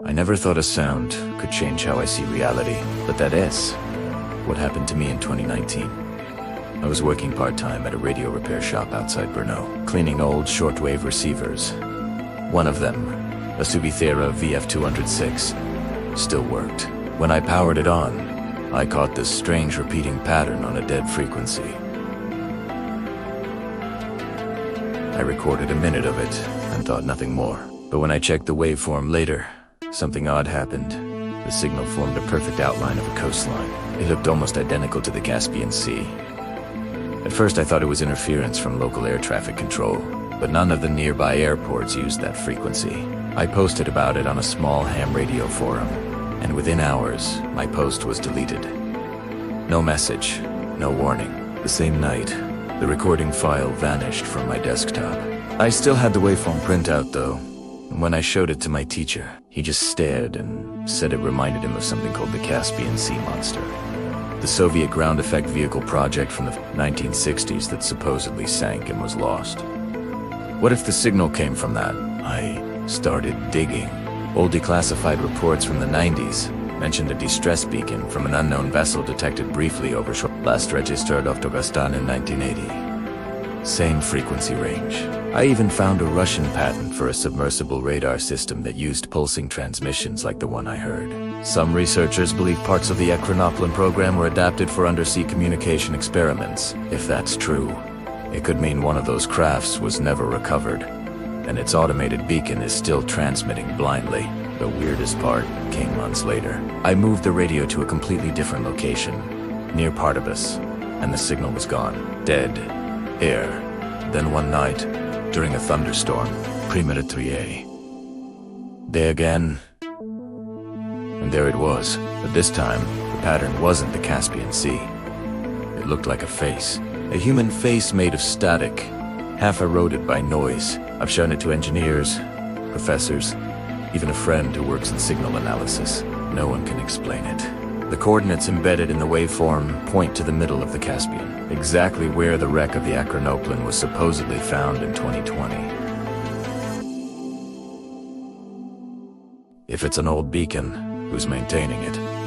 I never thought a sound could change how I see reality, but that is what happened to me in 2019. I was working part-time at a radio repair shop outside Brno, cleaning old shortwave receivers. One of them, a Subithera VF206, still worked. When I powered it on, I caught this strange repeating pattern on a dead frequency. I recorded a minute of it and thought nothing more. But when I checked the waveform later, something odd happened. The signal formed a perfect outline of a coastline. It looked almost identical to the Caspian Sea. At first I thought it was interference from local air traffic control, but none of the nearby airports used that frequency. I posted about it on a small ham radio forum, and within hours, my post was deleted. No message, no warning. The same night, the recording file vanished from my desktop. I still had the waveform printout though, and when I showed it to my teacher, he just stared and said it reminded him of something called the Caspian Sea Monster, the Soviet ground effect vehicle project from the 1960s that supposedly sank and was lost. What if the signal came from that? I started digging. Old declassified reports from the 90s mentioned a distress beacon from an unknown vessel detected briefly over shore. Last registered off Dagestan in 1980. Same frequency range. I even found a Russian patent for a submersible radar system that used pulsing transmissions like the one I heard. Some researchers believe parts of the Ekranoplan program were adapted for undersea communication experiments. If that's true, it could mean one of those crafts was never recovered, and its automated beacon is still transmitting blindly. The weirdest part came months later. I moved the radio to a completely different location, near Partibus, and the signal was gone. Dead air. Then one night, during a thunderstorm, Prima 3A. There again. And there it was. But this time, the pattern wasn't the Caspian Sea. It looked like a face. A human face made of static, half eroded by noise. I've shown it to engineers, professors, even a friend who works in signal analysis. No one can explain it. The coordinates embedded in the waveform point to the middle of the Caspian, exactly where the wreck of the Ekranoplan was supposedly found in 2020. If it's an old beacon, who's maintaining it?